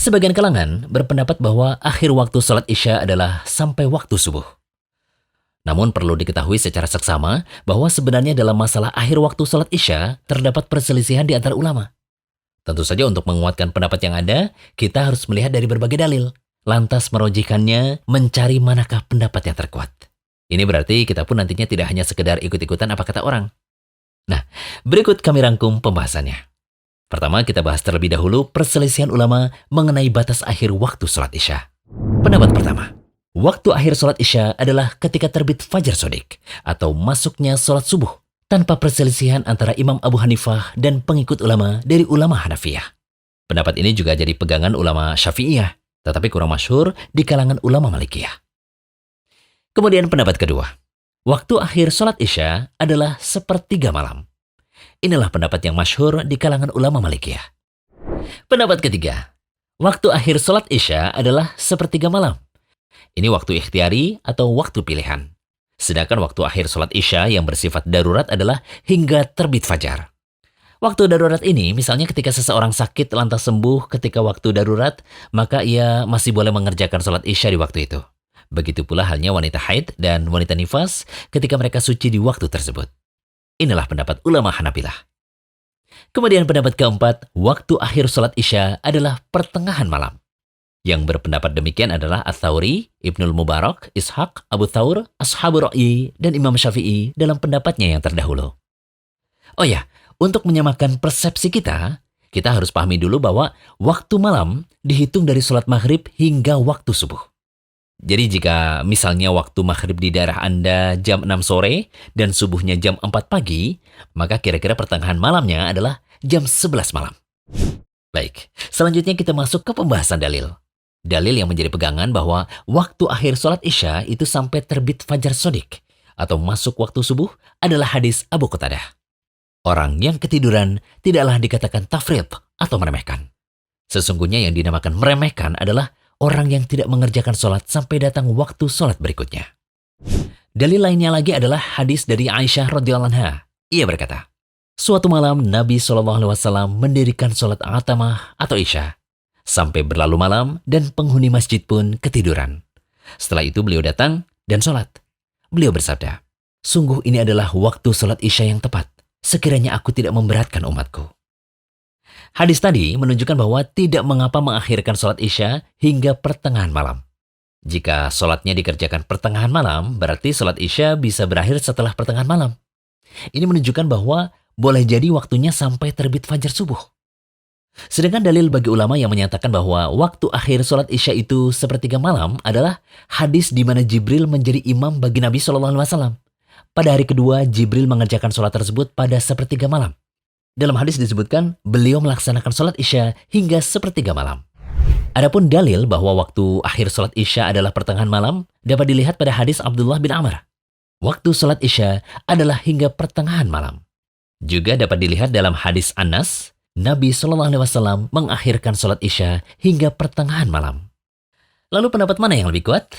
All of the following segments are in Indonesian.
Sebagian kalangan berpendapat bahwa akhir waktu sholat Isya adalah sampai waktu subuh. Namun perlu diketahui secara seksama bahwa sebenarnya dalam masalah akhir waktu sholat Isya terdapat perselisihan di antara ulama. Tentu saja untuk menguatkan pendapat yang ada, kita harus melihat dari berbagai dalil. Lantas merojikannya, mencari manakah pendapat yang terkuat. Ini berarti kita pun nantinya tidak hanya sekedar ikut-ikutan apa kata orang. Nah, berikut kami rangkum pembahasannya. Pertama, kita bahas terlebih dahulu perselisihan ulama mengenai batas akhir waktu sholat Isya. Pendapat pertama, waktu akhir sholat Isya adalah ketika terbit fajar shodiq atau masuknya sholat subuh, tanpa perselisihan antara Imam Abu Hanifah dan pengikut ulama dari ulama Hanafiyah. Pendapat ini juga jadi pegangan ulama Syafi'iyah, tetapi kurang masyhur di kalangan ulama Malikiyah. Kemudian pendapat kedua, waktu akhir sholat Isya adalah sepertiga malam. Inilah pendapat yang masyhur di kalangan ulama Malikiyah. Pendapat ketiga, waktu akhir sholat Isya adalah sepertiga malam. Ini waktu ikhtiari atau waktu pilihan. Sedangkan waktu akhir sholat Isya yang bersifat darurat adalah hingga terbit fajar. Waktu darurat ini misalnya ketika seseorang sakit lantas sembuh ketika waktu darurat, maka ia masih boleh mengerjakan sholat Isya di waktu itu. Begitu pula halnya wanita haid dan wanita nifas ketika mereka suci di waktu tersebut. Inilah pendapat ulama Hanabilah. Kemudian pendapat keempat, waktu akhir sholat Isya adalah pertengahan malam. Yang berpendapat demikian adalah Ats-Tsauri, Ibnul Mubarak, Ishaq, Abu Thawr, Ashabur Ra'yi, dan Imam Syafi'i dalam pendapatnya yang terdahulu. Oh ya, untuk menyamakan persepsi kita harus pahami dulu bahwa waktu malam dihitung dari sholat maghrib hingga waktu subuh. Jadi jika misalnya waktu maghrib di daerah Anda jam 6 sore dan subuhnya jam 4 pagi, maka kira-kira pertengahan malamnya adalah jam 11 malam. Baik, selanjutnya kita masuk ke pembahasan dalil. Dalil yang menjadi pegangan bahwa waktu akhir sholat Isya itu sampai terbit fajar shodiq atau masuk waktu subuh adalah hadis Abu Qatadah. Orang yang ketiduran tidaklah dikatakan tafrid atau meremehkan. Sesungguhnya yang dinamakan meremehkan adalah orang yang tidak mengerjakan sholat sampai datang waktu sholat berikutnya. Dalil lainnya lagi adalah hadis dari Aisyah radhiyallahu anha. Ia berkata, suatu malam Nabi SAW mendirikan sholat atamah atau Isya. Sampai berlalu malam dan penghuni masjid pun ketiduran. Setelah itu beliau datang dan sholat. Beliau bersabda, sungguh ini adalah waktu sholat Isya yang tepat. Sekiranya aku tidak memberatkan umatku. Hadis tadi menunjukkan bahwa tidak mengapa mengakhirkan sholat Isya hingga pertengahan malam. Jika sholatnya dikerjakan pertengahan malam, berarti sholat Isya bisa berakhir setelah pertengahan malam. Ini menunjukkan bahwa boleh jadi waktunya sampai terbit fajar subuh. Sedangkan dalil bagi ulama yang menyatakan bahwa waktu akhir sholat Isya itu sepertiga malam adalah hadis di mana Jibril menjadi imam bagi Nabi SAW. Pada hari kedua, Jibril mengerjakan sholat tersebut pada sepertiga malam. Dalam hadis disebutkan, beliau melaksanakan sholat Isya hingga sepertiga malam. Adapun dalil bahwa waktu akhir sholat Isya adalah pertengahan malam dapat dilihat pada hadis Abdullah bin Amr. Waktu sholat Isya adalah hingga pertengahan malam. Juga dapat dilihat dalam hadis Anas, Nabi SAW mengakhirkan sholat Isya hingga pertengahan malam. Lalu pendapat mana yang lebih kuat?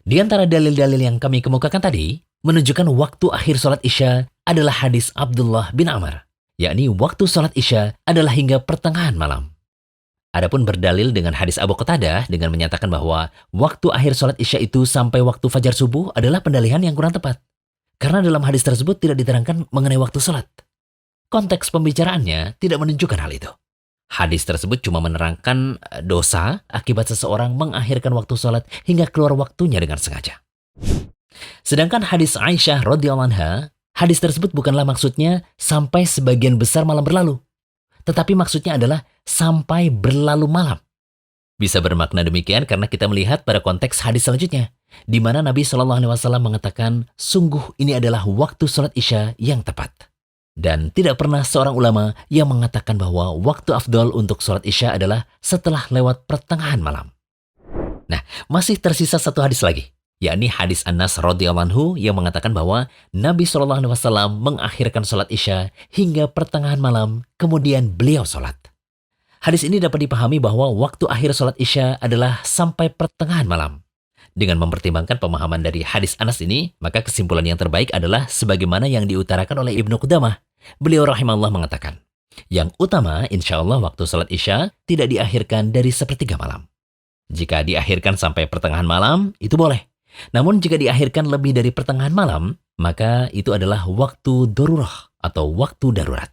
Di antara dalil-dalil yang kami kemukakan tadi, menunjukkan waktu akhir sholat Isya adalah hadis Abdullah bin Amr, yakni waktu sholat Isya adalah hingga pertengahan malam. Adapun berdalil dengan hadis Abu Qatadah dengan menyatakan bahwa waktu akhir sholat Isya itu sampai waktu fajar subuh adalah pendalilan yang kurang tepat. Karena dalam hadis tersebut tidak diterangkan mengenai waktu sholat. Konteks pembicaraannya tidak menunjukkan hal itu. Hadis tersebut cuma menerangkan dosa akibat seseorang mengakhirkan waktu sholat hingga keluar waktunya dengan sengaja. Sedangkan hadis Aisyah radhiyallahu anha, hadis tersebut bukanlah maksudnya sampai sebagian besar malam berlalu. Tetapi maksudnya adalah sampai berlalu malam. Bisa bermakna demikian karena kita melihat pada konteks hadis selanjutnya, di mana Nabi SAW mengatakan, sungguh ini adalah waktu sholat Isya yang tepat. Dan tidak pernah seorang ulama yang mengatakan bahwa waktu afdol untuk sholat Isya adalah setelah lewat pertengahan malam. Nah, masih tersisa satu hadis lagi, yakni hadis Anas radhiyallahu anhu yang mengatakan bahwa Nabi SAW mengakhirkan sholat Isya hingga pertengahan malam, kemudian beliau sholat. Hadis ini dapat dipahami bahwa waktu akhir sholat Isya adalah sampai pertengahan malam. Dengan mempertimbangkan pemahaman dari hadis Anas ini, maka kesimpulan yang terbaik adalah sebagaimana yang diutarakan oleh Ibnu Qudamah. Beliau rahimahullah mengatakan, Yang utama, insya Allah waktu sholat Isya tidak diakhirkan dari sepertiga malam. Jika diakhirkan sampai pertengahan malam, itu boleh. Namun jika diakhirkan lebih dari pertengahan malam, maka itu adalah waktu darurah atau waktu darurat.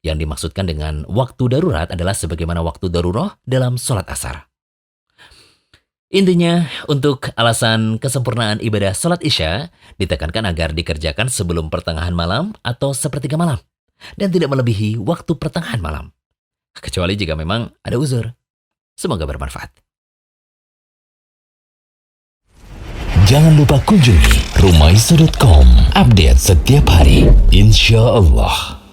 Yang dimaksudkan dengan waktu darurat adalah sebagaimana waktu darurah dalam sholat asar. Intinya, untuk alasan kesempurnaan ibadah sholat Isya, ditekankan agar dikerjakan sebelum pertengahan malam atau sepertiga malam, dan tidak melebihi waktu pertengahan malam. Kecuali jika memang ada uzur. Semoga bermanfaat. Jangan lupa kunjungi rumaiso.com. Update setiap hari, insya Allah.